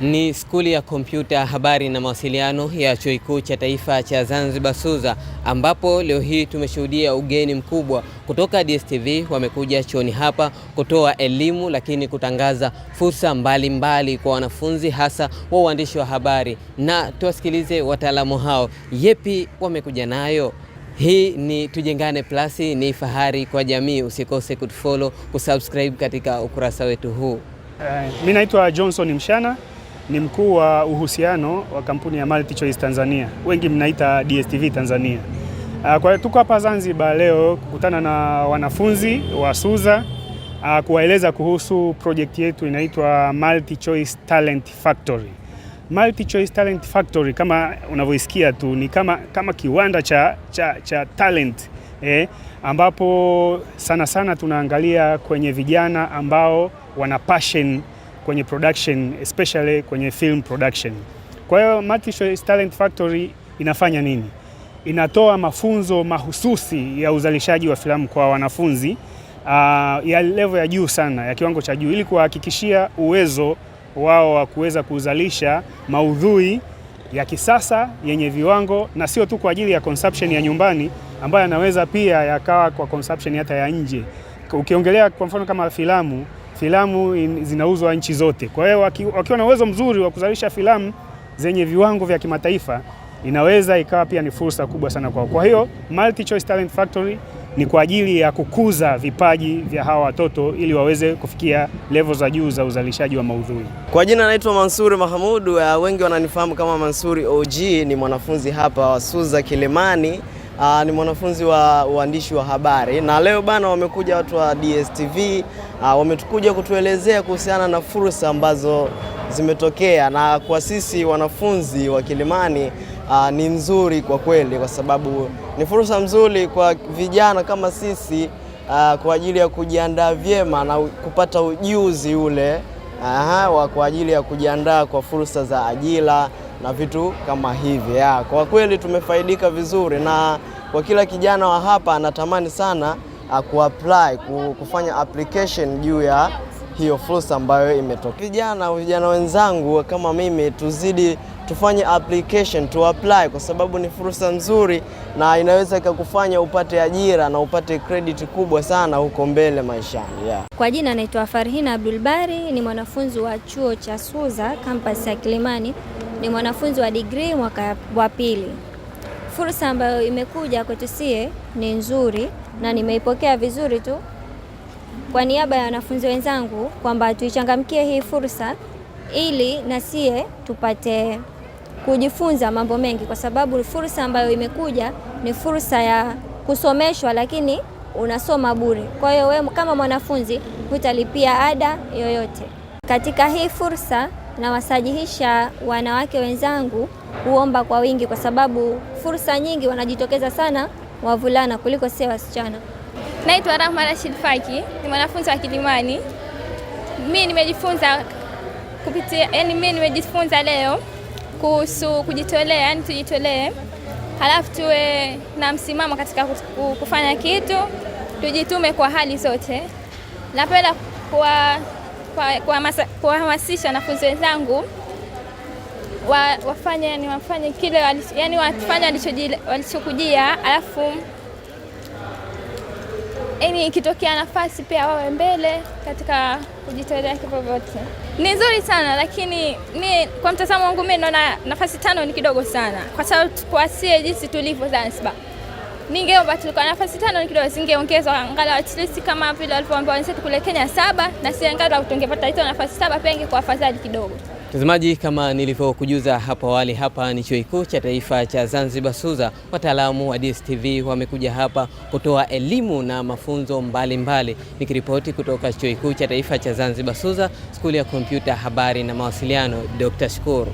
Ni skuli ya kompyuta, habari na mawasiliano ya Chuo Kikuu cha Taifa cha Zanzibar SUZA, ambapo leo hii tumeshuhudia ugeni mkubwa kutoka DSTV. Wamekuja chuoni hapa kutoa elimu, lakini kutangaza fursa mbalimbali kwa wanafunzi, hasa wa uandishi wa habari. Na tuwasikilize wataalamu hao, yepi wamekuja nayo. Hii ni Tujengane Plus, ni fahari kwa jamii. Usikose kutufollow, kusubscribe katika ukurasa wetu huu. Mimi naitwa Johnson Mshana, ni mkuu wa uhusiano wa kampuni ya MultiChoice Tanzania, wengi mnaita DSTV Tanzania. Kwa hiyo tuko hapa Zanzibar leo kukutana na wanafunzi wa SUZA kuwaeleza kuhusu project yetu inaitwa MultiChoice Talent Factory. MultiChoice Talent Factory kama unavyoisikia tu ni kama kiwanda cha talent, ambapo sana tunaangalia kwenye vijana ambao wana passion kwenye production, especially kwenye film production. Kwa hiyo MultiChoice Talent Factory inafanya nini? Inatoa mafunzo mahususi ya uzalishaji wa filamu kwa wanafunzi ya level ya juu sana, ya kiwango cha juu, ili kuhakikishia uwezo wao wa kuweza kuzalisha maudhui ya kisasa yenye viwango, na sio tu kwa ajili ya consumption ya nyumbani, ambayo yanaweza pia yakawa kwa consumption hata ya nje. Ukiongelea kwa mfano kama filamu zinauzwa nchi zote. Kwa hiyo wakiwa na uwezo mzuri wa kuzalisha filamu zenye viwango vya kimataifa, inaweza ikawa pia ni fursa kubwa sana kwao. Kwa hiyo MultiChoice Talent Factory ni kwa ajili ya kukuza vipaji vya hawa watoto ili waweze kufikia level za juu za uzalishaji wa maudhui. Kwa jina naitwa Mansuri Mahamudu, wengi wananifahamu kama Mansuri OG. Ni mwanafunzi hapa wa SUZA Kilimani. Ni mwanafunzi wa uandishi wa habari, na leo bana wamekuja watu wa DSTV, wametukuja kutuelezea kuhusiana na fursa ambazo zimetokea, na kwa sisi wanafunzi wa Kilimani ni nzuri kwa kweli, kwa sababu ni fursa nzuri kwa vijana kama sisi kwa ajili ya kujiandaa vyema na kupata ujuzi ule kwa ajili ya kujiandaa kwa fursa za ajira na vitu kama hivi. Kwa kweli tumefaidika vizuri, na kwa kila kijana wa hapa anatamani sana kuapply, kufanya application juu ya hiyo fursa ambayo imetokea. Vijana wenzangu kama mimi tuzidi tufanye application, tu apply, kwa sababu ni fursa nzuri na inaweza ikakufanya upate ajira na upate credit kubwa sana huko mbele maishani. Kwa jina naitwa Farhina Abdulbari, ni mwanafunzi wa chuo cha SUZA campus ya Kilimani, ni mwanafunzi wa degree mwaka wa pili. Fursa ambayo imekuja kwetu sie ni nzuri na nimeipokea vizuri tu kwa niaba ya wanafunzi wenzangu, kwamba tuichangamkie hii fursa ili na sie tupate kujifunza mambo mengi, kwa sababu fursa ambayo imekuja ni fursa ya kusomeshwa, lakini unasoma bure. Kwa hiyo wewe kama mwanafunzi hutalipia ada yoyote. Katika hii fursa na wasajihisha wanawake wenzangu kuomba kwa wingi, kwa sababu fursa nyingi wanajitokeza sana wavulana kuliko sisi wasichana. Naitwa Rahma Rashid Faki, ni mwanafunzi wa Kilimani. Mimi nimejifunza leo kuhusu kujitolea, tujitolee, halafu tuwe na msimamo katika kufanya kitu, tujitume kwa hali zote. Napenda kuwahamasisha wanafunzi wenzangu wafanye kile wafanye walichokujia, halafu ikitokea nafasi pia wawe mbele katika kujitolea kivyovyote. Ni nzuri sana, lakini kwa mtazamo wangu mimi naona nafasi 5 ni kidogo sana, kwa sababu kwa sie jinsi tulivyo Zanzibar. Ningeomba tulikuwa nafasi 5 ni kidogo, zingeongezwa angalau at least kama vile walivyoambia wenzetu kule Kenya 7, na si angalau tungepata hizo nafasi 7 penge kwa afadhali kidogo. Mtazamaji, kama nilivyokujuza hapo awali, hapa ni Chuo Kikuu cha Taifa cha Zanzibar SUZA. Wataalamu wa DSTV wamekuja hapa kutoa elimu na mafunzo mbalimbali. Nikiripoti kutoka Chuo Kikuu cha Taifa cha Zanzibar SUZA, skuli ya kompyuta, habari na mawasiliano, Dr. Shukuru.